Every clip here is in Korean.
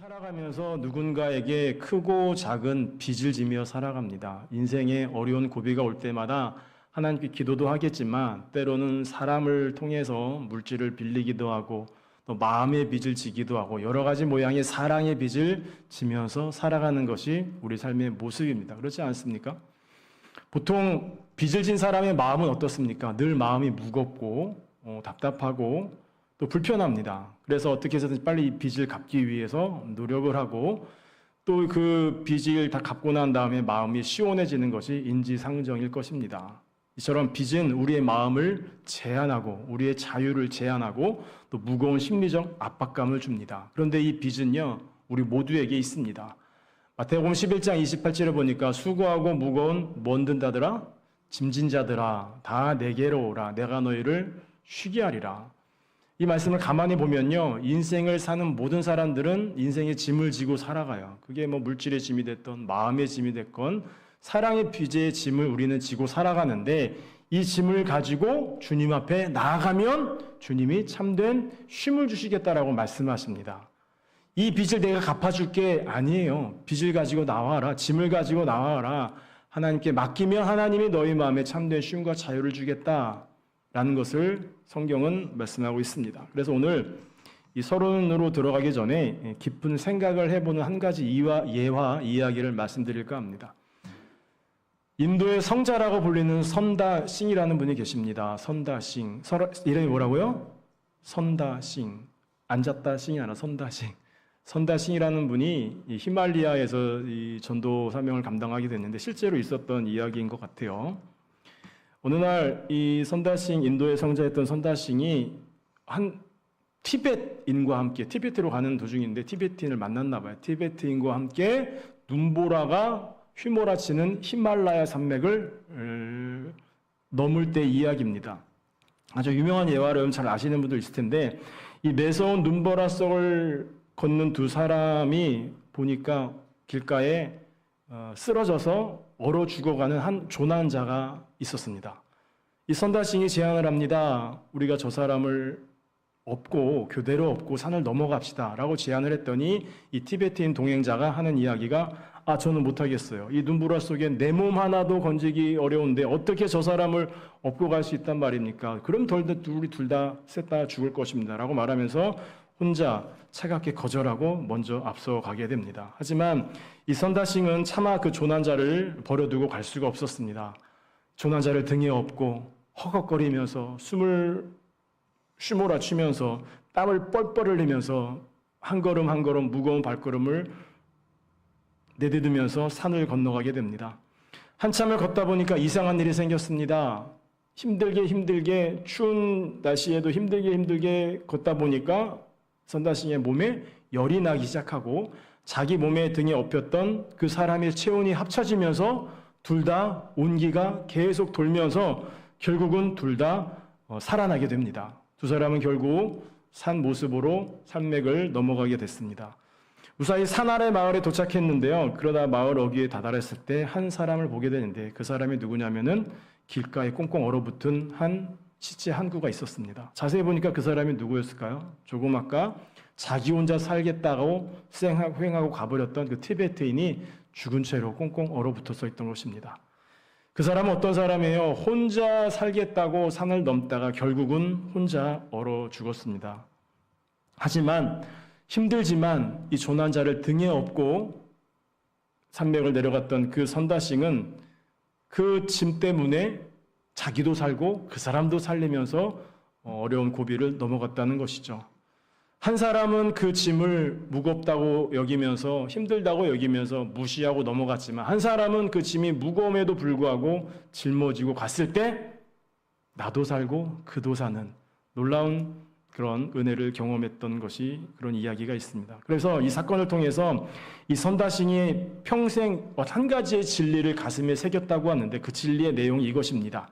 살아가면서 누군가에게 크고 작은 빚을 지며 살아갑니다. 인생에 어려운 고비가 올 때마다 하나님께 기도도 하겠지만 때로는 사람을 통해서 물질을 빌리기도 하고 또 마음의 빚을 지기도 하고 여러 가지 모양의 사랑의 빚을 지면서 살아가는 것이 우리 삶의 모습입니다. 그렇지 않습니까? 보통 빚을 진 사람의 마음은 어떻습니까? 늘 마음이 무겁고 답답하고 또 불편합니다. 그래서 어떻게 해서든 빨리 이 빚을 갚기 위해서 노력을 하고 또 그 빚을 다 갚고 난 다음에 마음이 시원해지는 것이 인지상정일 것입니다. 이처럼 빚은 우리의 마음을 제한하고 우리의 자유를 제한하고 또 무거운 심리적 압박감을 줍니다. 그런데 이 빚은요, 우리 모두에게 있습니다. 마태복음 11장 28절을 보니까 수고하고 무거운 뭔 든다더라? 짐진 자들아 다 내게로 오라 내가 너희를 쉬게 하리라. 이 말씀을 가만히 보면요, 인생을 사는 모든 사람들은 인생의 짐을 지고 살아가요. 그게 뭐 물질의 짐이 됐건 마음의 짐이 됐건 사랑의 빚의 짐을 우리는 지고 살아가는데 이 짐을 가지고 주님 앞에 나아가면 주님이 참된 쉼을 주시겠다라고 말씀하십니다. 이 빚을 내가 갚아줄 게 아니에요. 빚을 가지고 나와라. 짐을 가지고 나와라. 하나님께 맡기면 하나님이 너희 마음에 참된 쉼과 자유를 주겠다라는 것을 성경은 말씀하고 있습니다. 그래서 오늘 이 서론으로 들어가기 전에 깊은 생각을 해보는 한 가지 예화 이야기를 말씀드릴까 합니다. 인도의 성자라고 불리는 선다싱이라는 분이 계십니다. 선다싱. 이름이 뭐라고요? 선다싱. 앉았다싱이 아니라 선다싱. 선다싱이라는 분이 히말리아에서 이 전도 사명을 감당하게 됐는데 실제로 있었던 이야기인 것 같아요. 어느 날 이 선다싱, 인도의 성자였던 선다싱이 한 티벳인과 함께, 티베트로 가는 도중인데 티베트인을 만났나 봐요. 티베트인과 함께 눈보라가 휘몰아치는 히말라야 산맥을 넘을 때 이야기입니다. 아주 유명한 예화를 잘 아시는 분들 있을 텐데 이 매서운 눈보라 속을 걷는 두 사람이 보니까 길가에 쓰러져서 얼어 죽어가는 한 조난자가 있었습니다. 이 선다싱이 제안을 합니다. 우리가 저 사람을 업고 교대로 업고 산을 넘어갑시다 라고 제안을 했더니 이 티베트인 동행자가 하는 이야기가 저는 못하겠어요. 이 눈보라 속에 내 몸 하나도 건지기 어려운데 어떻게 저 사람을 업고 갈 수 있단 말입니까? 그럼 우리 둘 다 셋 다 죽을 것입니다 라고 말하면서 혼자 차갑게 거절하고 먼저 앞서가게 됩니다. 하지만 이 선다싱은 차마 그 조난자를 버려두고 갈 수가 없었습니다. 조난자를 등에 업고 허걱거리면서 숨을 쉬몰아치면서 땀을 뻘뻘 흘리면서 한 걸음 한 걸음 무거운 발걸음을 내디디면서 산을 건너가게 됩니다. 한참을 걷다 보니까 이상한 일이 생겼습니다. 힘들게 추운 날씨에도 힘들게 걷다 보니까 선다싱의 몸에 열이 나기 시작하고 자기 몸에 등에 업혔던 그 사람의 체온이 합쳐지면서 둘 다 온기가 계속 돌면서 결국은 둘 다 살아나게 됩니다. 두 사람은 결국 산 모습으로 산맥을 넘어가게 됐습니다. 무사히 산 아래 마을에 도착했는데요. 그러다 마을 어귀에 다다랐을 때 한 사람을 보게 되는데 그 사람이 누구냐면은 길가에 꽁꽁 얼어붙은 한 시체 한 구가 있었습니다. 자세히 보니까 그 사람이 누구였을까요? 조금 아까 자기 혼자 살겠다고 횡하고 가버렸던 그 티베트인이 죽은 채로 꽁꽁 얼어붙어서 있던 것입니다. 그 사람은 어떤 사람이에요? 혼자 살겠다고 산을 넘다가 결국은 혼자 얼어 죽었습니다. 하지만 힘들지만 이 조난자를 등에 업고 산맥을 내려갔던 그 선다싱은 그 짐 때문에 자기도 살고 그 사람도 살리면서 어려운 고비를 넘어갔다는 것이죠. 한 사람은 그 짐을 무겁다고 여기면서 힘들다고 여기면서 무시하고 넘어갔지만 한 사람은 그 짐이 무거움에도 불구하고 짊어지고 갔을 때 나도 살고 그도 사는 놀라운 그런 은혜를 경험했던 것이 그런 이야기가 있습니다. 그래서 이 사건을 통해서 이 선다싱이 평생 한 가지의 진리를 가슴에 새겼다고 하는데 그 진리의 내용이 이것입니다.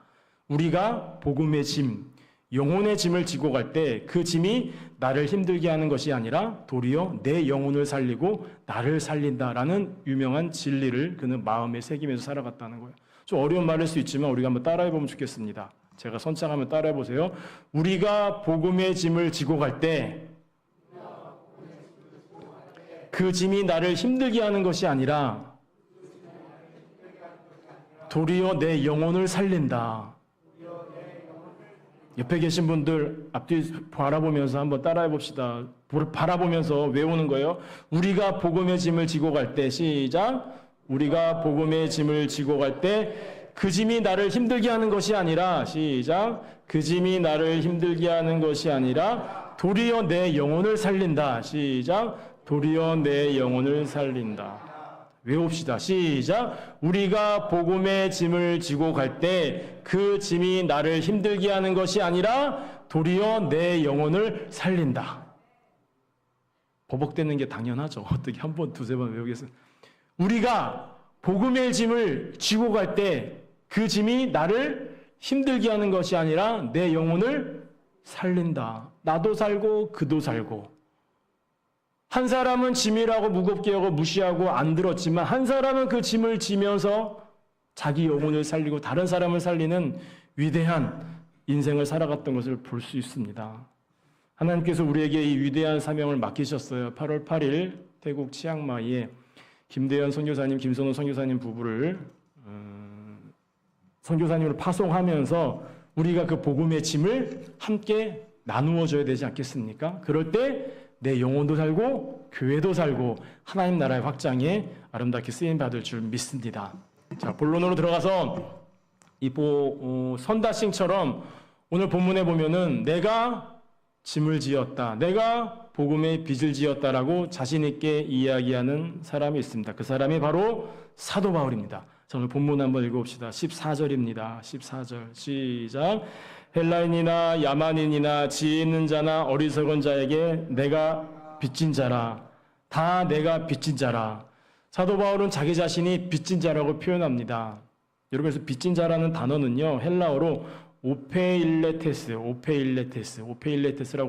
우리가 복음의 짐, 영혼의 짐을 지고 갈 때 그 짐이 나를 힘들게 하는 것이 아니라 도리어 내 영혼을 살리고 나를 살린다라는 유명한 진리를 그는 마음에 새기면서 살아갔다는 거예요. 좀 어려운 말일 수 있지만 우리가 한번 따라해보면 좋겠습니다. 제가 선창하면 따라해보세요. 우리가 복음의 짐을 지고 갈 때 그 짐이 나를 힘들게 하는 것이 아니라 도리어 내 영혼을 살린다. 옆에 계신 분들 앞뒤 바라보면서 한번 따라해 봅시다. 바라보면서 외우는 거예요. 우리가 복음의 짐을 지고 갈 때, 시작. 우리가 복음의 짐을 지고 갈 때 그 짐이 나를 힘들게 하는 것이 아니라, 시작. 그 짐이 나를 힘들게 하는 것이 아니라 도리어 내 영혼을 살린다. 시작. 도리어 내 영혼을 살린다. 외웁시다. 시작. 우리가 복음의 짐을 지고 갈 때 그 짐이 나를 힘들게 하는 것이 아니라 도리어 내 영혼을 살린다. 버벅대는 게 당연하죠. 어떻게 한 번, 두세 번 외우겠어요? 우리가 복음의 짐을 지고 갈 때 그 짐이 나를 힘들게 하는 것이 아니라 내 영혼을 살린다. 나도 살고 그도 살고. 한 사람은 짐이라고 무겁게 하고 무시하고 안 들었지만 한 사람은 그 짐을 지면서 자기 영혼을 살리고 다른 사람을 살리는 위대한 인생을 살아갔던 것을 볼 수 있습니다. 하나님께서 우리에게 이 위대한 사명을 맡기셨어요. 8월 8일 태국 치앙마이에 김대현 선교사님, 김선호 선교사님 부부를 선교사님을 파송하면서 우리가 그 복음의 짐을 함께 나누어 줘야 되지 않겠습니까? 그럴 때 내 영혼도 살고 교회도 살고 하나님 나라의 확장에 아름답게 쓰임 받을 줄 믿습니다. 자, 본론으로 들어가서 이 선다싱처럼 오늘 본문에 보면은 내가 짐을 지었다. 내가 복음의 빚을 지었다라고 자신 있게 이야기하는 사람이 있습니다. 그 사람이 바로 사도 바울입니다. 자, 오늘 본문 한번 읽어봅시다. 14절입니다. 14절 시작. 헬라인이나 야만인이나 지혜 있는 자나 어리석은 자에게 내가 빚진 자라. 다 내가 빚진 자라. 사도 바울은 자기 자신이 빚진 자라고 표현합니다. 여러분, 그래서 빚진 자라는 단어는요, 헬라어로 오페일레테스라고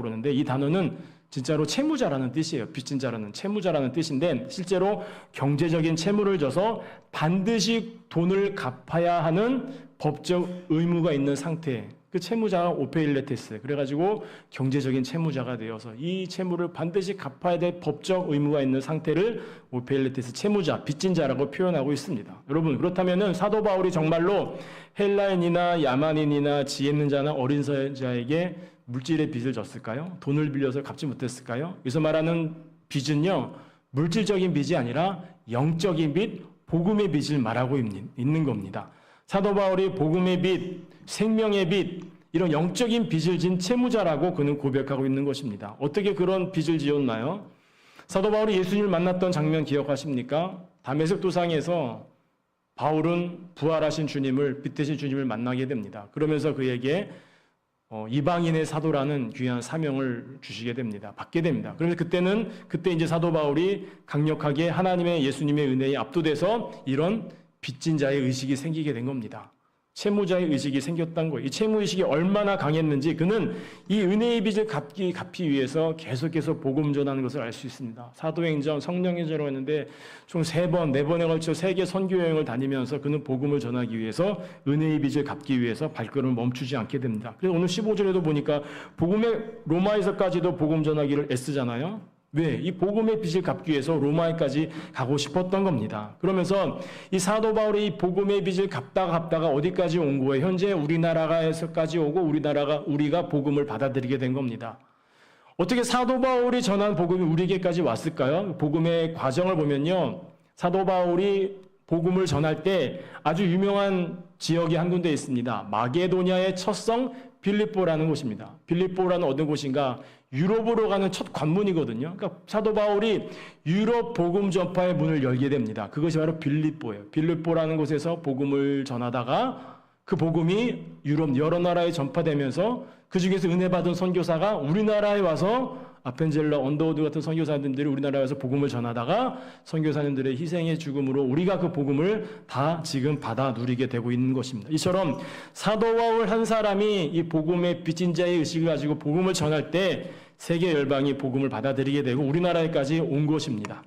그러는데 이 단어는 진짜로 채무자라는 뜻이에요. 빚진 자라는 채무자라는 뜻인데 실제로 경제적인 채무를 져서 반드시 돈을 갚아야 하는 법적 의무가 있는 상태. 그 채무자가 오페일레테스. 그래가지고 경제적인 채무자가 되어서 이 채무를 반드시 갚아야 될 법적 의무가 있는 상태를 오페일레테스 채무자, 빚진 자라고 표현하고 있습니다. 여러분, 그렇다면은 사도 바울이 정말로 헬라인이나 야만인이나 지혜 있는 자나 어린 자에게 물질의 빚을 졌을까요? 돈을 빌려서 갚지 못했을까요? 여기서 말하는 빚은요, 물질적인 빚이 아니라 영적인 빚, 복음의 빚을 말하고 있는 겁니다. 사도 바울이 복음의 빚, 생명의 빚, 이런 영적인 빚을 진 채무자라고 그는 고백하고 있는 것입니다. 어떻게 그런 빚을 지었나요? 사도 바울이 예수님을 만났던 장면 기억하십니까? 다메섹 도상에서 바울은 부활하신 주님을, 빛 되신 주님을 만나게 됩니다. 그러면서 그에게 이방인의 사도라는 귀한 사명을 주시게 됩니다. 받게 됩니다. 그래서 그때 이제 사도 바울이 강력하게 하나님의 예수님의 은혜에 압도돼서 이런 빚진 자의 의식이 생기게 된 겁니다. 채무자의 의식이 생겼던 거예요. 이 채무의식이 얼마나 강했는지 그는 이 은혜의 빚을 갚기 위해서 계속해서 복음 전하는 것을 알 수 있습니다. 사도행전, 성령행전으로 했는데 총 3번, 4번에 걸쳐 세계 선교여행을 다니면서 그는 복음을 전하기 위해서 은혜의 빚을 갚기 위해서 발걸음을 멈추지 않게 됩니다. 그래서 오늘 15절에도 보니까 복음의 로마에서까지도 복음 전하기를 애쓰잖아요. 왜? 이 복음의 빚을 갚기 위해서 로마에까지 가고 싶었던 겁니다. 그러면서 이 사도 바울이 이 복음의 빚을 갚다가 어디까지 온 거예요? 현재 우리나라에서까지 오고 우리가 복음을 받아들이게 된 겁니다. 어떻게 사도 바울이 전한 복음이 우리에게까지 왔을까요? 복음의 과정을 보면요, 사도 바울이 복음을 전할 때 아주 유명한 지역이 한 군데 있습니다. 마게도냐의 첫 성 빌립보라는 곳입니다. 빌립보라는 어떤 곳인가? 유럽으로 가는 첫 관문이거든요. 그러니까 사도 바울이 유럽 복음 전파의 문을 열게 됩니다. 그것이 바로 빌립보예요. 빌립보라는 곳에서 복음을 전하다가 그 복음이 유럽 여러 나라에 전파되면서 그 중에서 은혜 받은 선교사가 우리나라에 와서 아펜젤러, 언더우드 같은 선교사님들이 우리나라에 와서 복음을 전하다가 선교사님들의 희생의 죽음으로 우리가 그 복음을 다 지금 받아 누리게 되고 있는 것입니다. 이처럼 사도 바울 한 사람이 이 복음의 빚진 자의 의식을 가지고 복음을 전할 때 세계 열방이 복음을 받아들이게 되고 우리나라에까지 온 것입니다.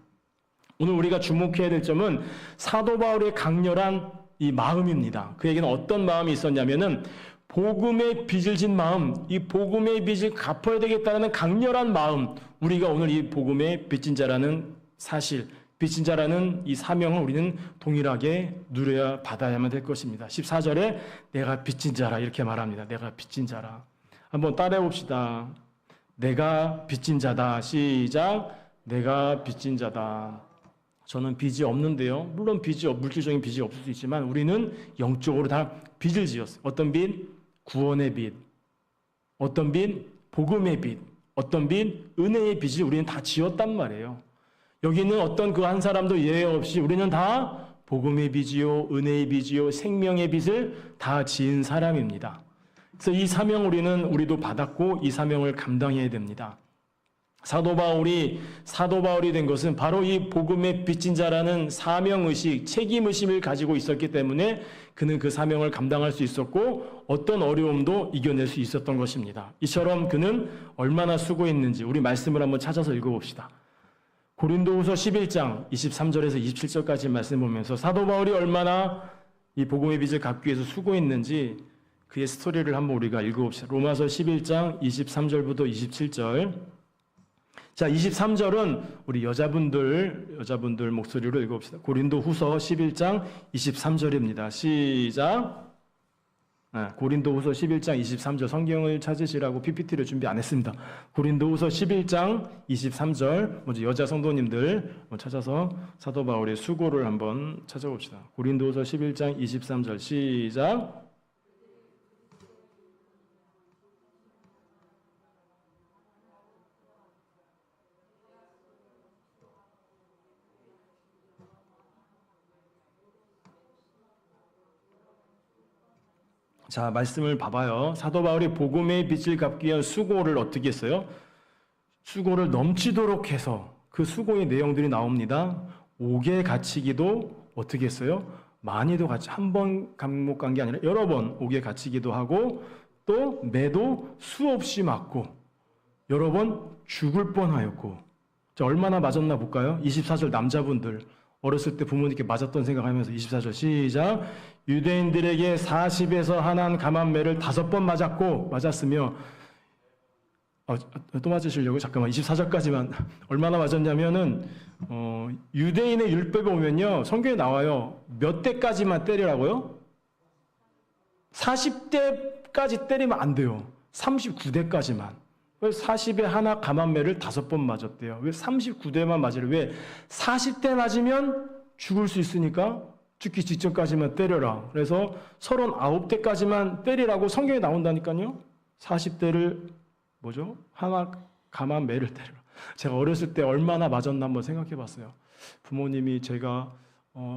오늘 우리가 주목해야 될 점은 사도 바울의 강렬한 이 마음입니다. 그에게는 어떤 마음이 있었냐면은 복음의 빚을 진 마음, 이 복음의 빚을 갚아야 되겠다는 강렬한 마음, 우리가 오늘 이 복음의 빚진 자라는 사실, 빚진 자라는 이 사명을 우리는 동일하게 누려야 받아야만 될 것입니다. 14절에 내가 빚진 자라 이렇게 말합니다. 내가 빚진 자라. 한번 따라해 봅시다. 내가 빚진 자다. 시작. 내가 빚진 자다. 저는 빚이 없는데요. 물론 물질적인 빚이 없을 수 있지만 우리는 영적으로 다 빚을 지었어요. 어떤 빚? 구원의 빚. 어떤 빚? 복음의 빚. 어떤 빚? 은혜의 빚을 우리는 다 지었단 말이에요. 여기는 어떤 그 한 사람도 예외 없이 우리는 다 복음의 빚이요, 은혜의 빚이요, 생명의 빚을 다 지은 사람입니다. 그래서 이 사명 우리도 받았고 이 사명을 감당해야 됩니다. 사도 바울이 된 것은 바로 이 복음의 빚진 자라는 사명의식, 책임의식을 가지고 있었기 때문에 그는 그 사명을 감당할 수 있었고 어떤 어려움도 이겨낼 수 있었던 것입니다. 이처럼 그는 얼마나 수고했는지 우리 말씀을 한번 찾아서 읽어봅시다. 고린도후서 11장 23절에서 27절까지 말씀 보면서 사도 바울이 얼마나 이 복음의 빚을 갚기 위해서 수고했는지 그의 스토리를 한번 우리가 읽어봅시다. 로마서 11장 23절부터 27절. 자, 23절은 우리 여자분들 목소리로 읽어봅시다. 고린도후서 11장 23절입니다. 시작. 고린도후서 11장 23절 성경을 찾으시라고 PPT를 준비 안 했습니다. 고린도후서 11장 23절 먼저 여자 성도님들 찾아서 사도 바울의 수고를 한번 찾아봅시다. 고린도후서 11장 23절 시작. 자, 말씀을 봐봐요. 사도 바울이 복음의 빚을 갚기 위한 수고를 어떻게 했어요? 수고를 넘치도록 해서 그 수고의 내용들이 나옵니다. 옥에 갇히기도 어떻게 했어요? 많이도 같이 한 번 감옥 간 게 아니라 여러 번 옥에 갇히기도 하고 또 매도 수없이 맞고 여러 번 죽을 뻔하였고. 자, 얼마나 맞았나 볼까요? 24절 남자분들 어렸을 때 부모님께 맞았던 생각하면서 24절 시작. 유대인들에게 40에서 한한 감한매를 5번 맞았으며 또 맞으시려고? 잠깐만 24절까지만 얼마나 맞았냐면은 유대인의 율법에 보면요 성경에 나와요. 몇 대까지만 때리라고요? 40대까지 때리면 안 돼요. 39대까지만. 40에 하나 감한매를 5번 맞았대요. 왜 39대만 맞으래? 왜? 40대 맞으면 죽을 수 있으니까 죽기 직전까지만 때려라. 그래서 39대까지만 때리라고 성경에 나온다니까요. 40대를 하나 감한매를 때려라. 제가 어렸을 때 얼마나 맞았나 한번 생각해 봤어요. 부모님이 제가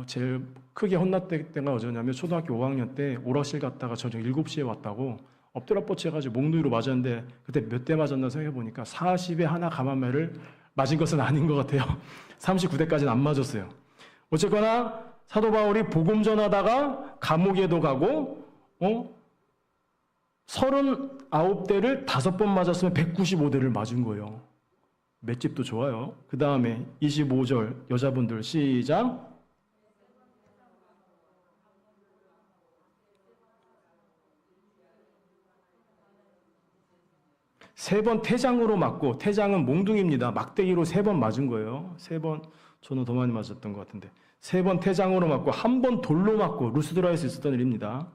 제일 크게 혼났을 때가 어쩌냐면 초등학교 5학년 때 오락실 갔다가 저녁 7시에 왔다고 엎드려 뻗쳐 해가지고 목 누이로 맞았는데 그때 몇 대 맞았나 생각해 보니까 40에 하나 감한매를 맞은 것은 아닌 것 같아요. 39대까지는 안 맞았어요. 어쨌거나 사도 바울이 복음 전하다가 감옥에도 가고 39대를 5번 맞았으면 195대를 맞은 거예요. 맷집도 좋아요. 그 다음에 25절 여자분들 시작. 세 번 태장으로 맞고, 태장은 몽둥이입니다. 막대기로 3번 맞은 거예요. 3번, 저는 더 많이 맞았던 것 같은데. 3번 태장으로 맞고, 1번 돌로 맞고, 루스드라에서 있었던 일입니다.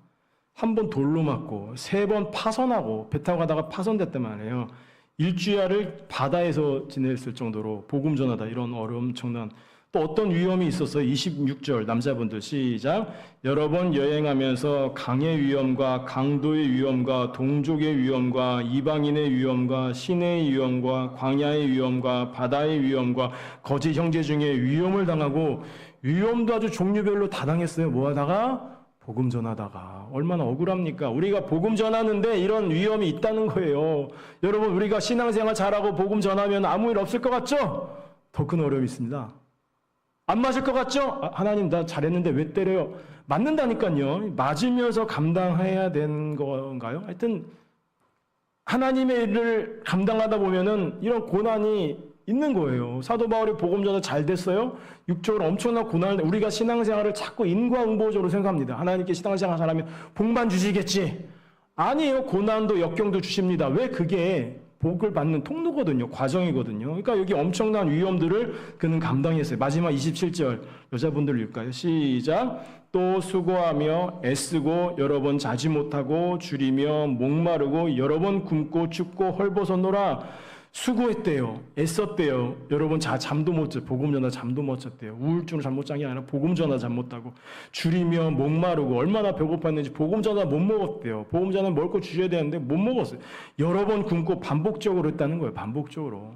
1번 돌로 맞고, 3번 파선하고, 배 타고 가다가 파선됐단 말이에요. 일주일을 바다에서 지냈을 정도로 복음 전하다, 이런 엄청난 또 어떤 위험이 있었어요. 26절 남자분들 시작. 여러 번 여행하면서 강의 위험과 강도의 위험과 동족의 위험과 이방인의 위험과 시내의 위험과 광야의 위험과 바다의 위험과 거짓 형제 중에 위험을 당하고, 위험도 아주 종류별로 다 당했어요. 뭐 하다가? 복음 전하다가. 얼마나 억울합니까? 우리가 복음 전하는데 이런 위험이 있다는 거예요. 여러분, 우리가 신앙생활 잘하고 복음 전하면 아무 일 없을 것 같죠? 더 큰 어려움이 있습니다. 안 맞을 것 같죠? 하나님, 나 잘했는데 왜 때려요? 맞는다니까요. 맞으면서 감당해야 되는 건가요? 하여튼 하나님의 일을 감당하다 보면은 이런 고난이 있는 거예요. 사도 바울이 복음 전하 잘 됐어요? 육적으로 엄청난 고난을, 우리가 신앙생활을 자꾸 인과응보적으로 생각합니다. 하나님께 신앙생활 잘하면 복만 주시겠지. 아니에요. 고난도 역경도 주십니다. 왜? 그게 복을 받는 통로거든요. 과정이거든요. 그러니까 여기 엄청난 위험들을 그는 감당했어요. 마지막 27절 여자분들 읽을까요? 시작. 또 수고하며 애쓰고 여러 번 자지 못하고 줄이며 목마르고 여러 번 굶고 춥고 헐벗었노라. 수고했대요. 애썼대요. 여러분 잠도 못 잤대요. 복음 전하 잠도 못 잤대요. 우울증을 잠 못 잔 게 아니라 복음 전하 잠 못 자고 줄이며 목마르고 얼마나 배고팠는지 복음 전하 못 먹었대요. 복음 전하 먹을 거 주셔야 되는데 못 먹었어요. 여러 번 굶고 반복적으로 했다는 거예요. 반복적으로.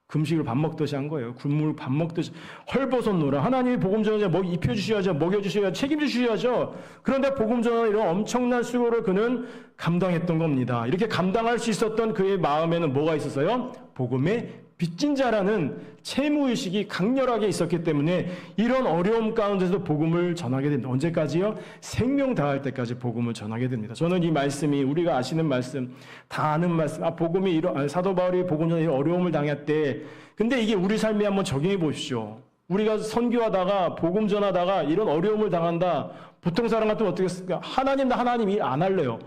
금식을 밥 먹듯이 한 거예요. 굶을 밥 먹듯이 헐벗었노라. 하나님이 복음 전하 입혀주셔야죠. 먹여주셔야죠. 책임지셔야죠. 그런데 복음 전하 이런 엄청난 수고를 그는 감당했던 겁니다. 이렇게 감당할 수 있었던 그의 마음에는 뭐가 있었어요? 복음의 빚진 자라는 채무의식이 강렬하게 있었기 때문에 이런 어려움 가운데서 복음을 전하게 됩니다. 언제까지요? 생명 다할 때까지 복음을 전하게 됩니다. 저는 이 말씀이 우리가 아시는 말씀, 다 아는 말씀, 복음이 사도 바울이 복음 전에 이런 어려움을 당했대. 근데 이게 우리 삶에 한번 적용해 보십시오. 우리가 선교하다가 복음 전하다가 이런 어려움을 당한다. 보통 사람 같으면 어떻게 했을까? 하나님 일 안 할래요.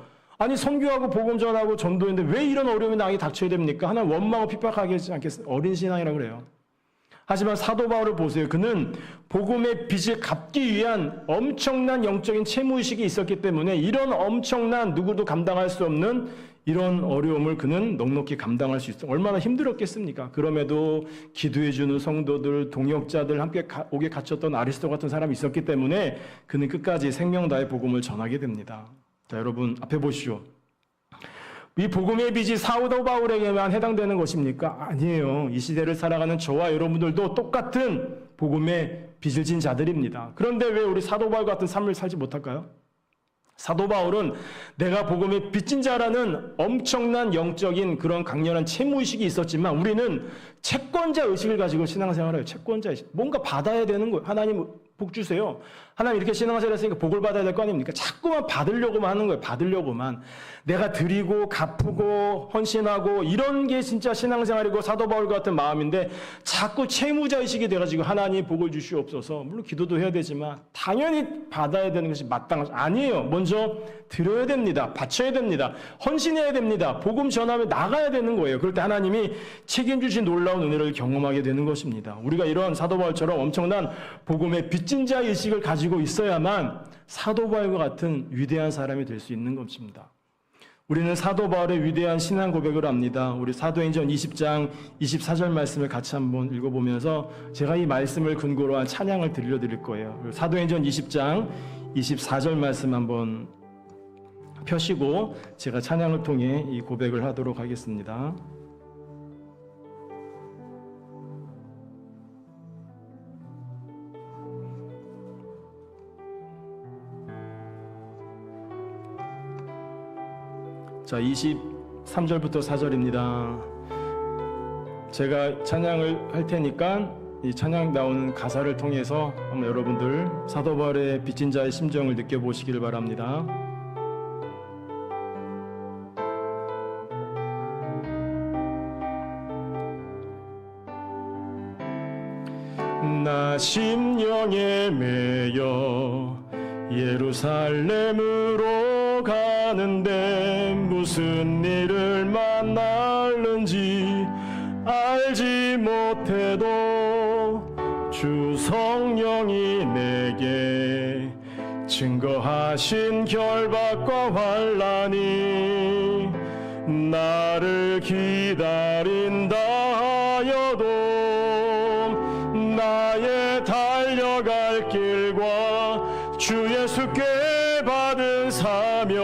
아니 선교하고 복음 전하고 전도했는데 왜 이런 어려움이 나에게 닥쳐야 됩니까? 하나님 원망하고 핍박하게 하지 않겠어요? 어린 신앙이라고 그래요. 하지만 사도 바울을 보세요. 그는 복음의 빚을 갚기 위한 엄청난 영적인 채무의식이 있었기 때문에 이런 엄청난 누구도 감당할 수 없는 이런 어려움을 그는 넉넉히 감당할 수 있어요. 얼마나 힘들었겠습니까? 그럼에도 기도해주는 성도들, 동역자들, 함께 옥에 갇혔던 아리스도 같은 사람이 있었기 때문에 그는 끝까지 생명 다해 복음을 전하게 됩니다. 자, 여러분 앞에 보시죠. 이 복음의 빚이 사도 바울에게만 해당되는 것입니까? 아니에요. 이 시대를 살아가는 저와 여러분들도 똑같은 복음의 빚을 진 자들입니다. 그런데 왜 우리 사도 바울 같은 삶을 살지 못할까요? 사도 바울은 내가 복음의 빚진 자라는 엄청난 영적인 그런 강렬한 채무의식이 있었지만 우리는 채권자 의식을 가지고 신앙생활을 해요. 채권자 의식. 뭔가 받아야 되는 거예요. 하나님 복 주세요. 하나님 이렇게 신앙생활 했으니까 복을 받아야 될 거 아닙니까? 자꾸만 받으려고만 하는 거예요. 받으려고만. 내가 드리고 갚고 헌신하고 이런 게 진짜 신앙생활이고 사도 바울 같은 마음인데 자꾸 채무자의식이 돼가지고 하나님 복을 주시옵소서. 물론 기도도 해야 되지만 당연히 받아야 되는 것이 마땅하죠. 아니에요. 먼저 드려야 됩니다. 바쳐야 됩니다. 헌신해야 됩니다. 복음 전하며 나가야 되는 거예요. 그럴 때 하나님이 책임주신 놀라운 은혜를 경험하게 되는 것입니다. 우리가 이런 사도 바울처럼 엄청난 복음의 빚진 자 의식을 가지고 있어야만 사도 바울과 같은 위대한 사람이 될 수 있는 것입니다. 우리는 사도 바울의 위대한 신앙 고백을 합니다. 우리 사도행전 20장 24절 말씀을 같이 한번 읽어보면서 제가 이 말씀을 근거로 한 찬양을 들려드릴 거예요. 사도행전 20장 24절 말씀 한번 펴시고 제가 찬양을 통해 이 고백을 하도록 하겠습니다. 자, 23절부터 4절입니다. 제가 찬양을 할 테니까 이 찬양 나오는 가사를 통해서 한번 여러분들 사도 바울의 빚진 자의 심정을 느껴보시기를 바랍니다. 나 심령에 매여 예루살렘으로 가는데 무슨 일을 만날는지 알지 못해도 주 성령이 내게 증거하신 결박과 환난이 나를 기다린다 하여도 나의 달려갈 길과 주 예수께 받은 사명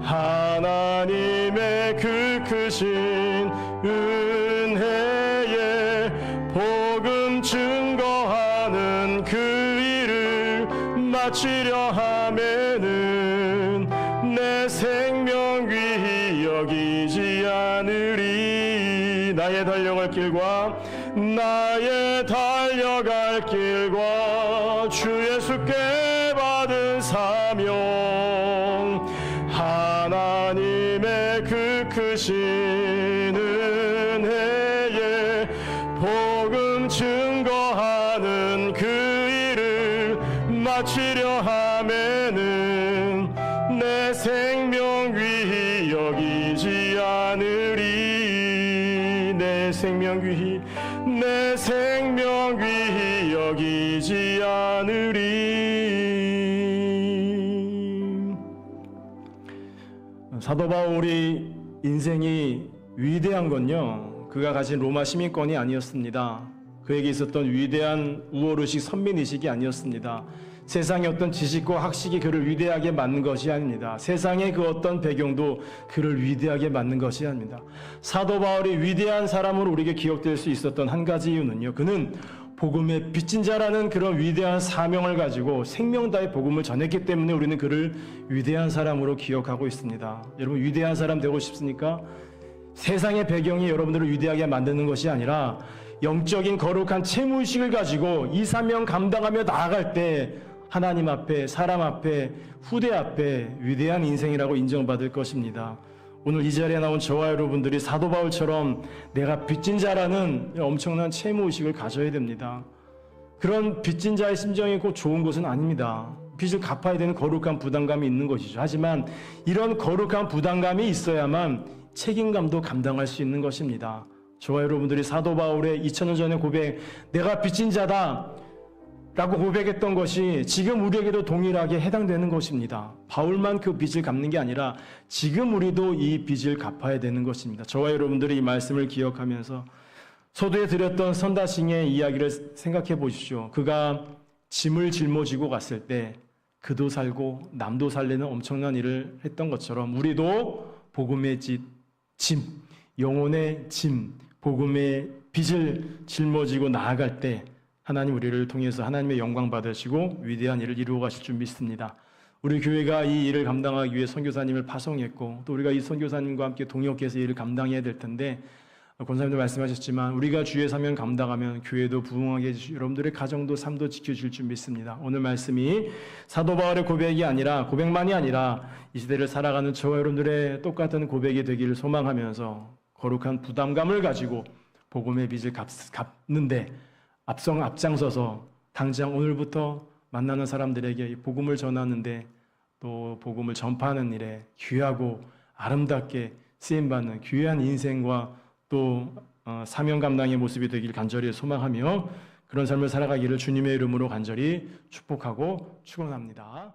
하나님의 그 크신 은혜에 복음 증거하는 그 일을 마치려 하면은 내 생명 귀히 여기지 않으리. 나의 달려갈 길과 주 예수께 받은 사명 하나님의 그 크신 은혜에 복음 증거하는 그 일을 마치려 하면은 내 생명 귀히 여기지 않으리. 여기지 않으리. 사도 바울이 인생이 위대한 건요, 그가 가진 로마 시민권이 아니었습니다. 그에게 있었던 위대한 우월의식, 선민의식이 아니었습니다. 세상의 어떤 지식과 학식이 그를 위대하게 만든 것이 아닙니다. 세상의 그 어떤 배경도 그를 위대하게 만든 것이 아닙니다. 사도 바울이 위대한 사람으로 우리에게 기억될 수 있었던 한 가지 이유는요, 그는 복음의 빚진 자라는 그런 위대한 사명을 가지고 생명 다해 복음을 전했기 때문에 우리는 그를 위대한 사람으로 기억하고 있습니다. 여러분, 위대한 사람 되고 싶습니까? 세상의 배경이 여러분들을 위대하게 만드는 것이 아니라 영적인 거룩한 채무의식을 가지고 이 사명 감당하며 나아갈 때 하나님 앞에, 사람 앞에, 후대 앞에 위대한 인생이라고 인정받을 것입니다. 오늘 이 자리에 나온 저와 여러분들이 사도 바울처럼 내가 빚진 자라는 엄청난 채무의식을 가져야 됩니다. 그런 빚진 자의 심정이 꼭 좋은 것은 아닙니다. 빚을 갚아야 되는 거룩한 부담감이 있는 것이죠. 하지만 이런 거룩한 부담감이 있어야만 책임감도 감당할 수 있는 것입니다. 저와 여러분들이 사도 바울의 2000년 전의 고백, 내가 빚진 자다 라고 고백했던 것이 지금 우리에게도 동일하게 해당되는 것입니다. 바울만 그 빚을 갚는 게 아니라 지금 우리도 이 빚을 갚아야 되는 것입니다. 저와 여러분들이 이 말씀을 기억하면서 서두에 드렸던 선다싱의 이야기를 생각해 보십시오. 그가 짐을 짊어지고 갔을 때 그도 살고 남도 살리는 엄청난 일을 했던 것처럼 우리도 복음의 짐, 영혼의 짐, 복음의 빚을 짊어지고 나아갈 때 하나님 우리를 통해서 하나님의 영광 받으시고 위대한 일을 이루어 가실 줄 믿습니다. 우리 교회가 이 일을 감당하기 위해 선교사님을 파송했고 또 우리가 이 선교사님과 함께 동역해서 이 일을 감당해야 될 텐데 권사님도 말씀하셨지만 우리가 주의 사명 감당하면 교회도 부흥하게 해주시고 여러분들의 가정도 삶도 지켜주실 줄 믿습니다. 오늘 말씀이 사도 바울의 고백이 아니라 고백만이 아니라 이 시대를 살아가는 저와 여러분들의 똑같은 고백이 되기를 소망하면서 거룩한 부담감을 가지고 복음의 빚을 갚는데 앞장서서 당장 오늘부터 만나는 사람들에게 복음을 전하는데 또 복음을 전파하는 일에 귀하고 아름답게 쓰임받는 귀한 인생과 또 사명 감당의 모습이 되길 간절히 소망하며 그런 삶을 살아가기를 주님의 이름으로 간절히 축복하고 축원합니다.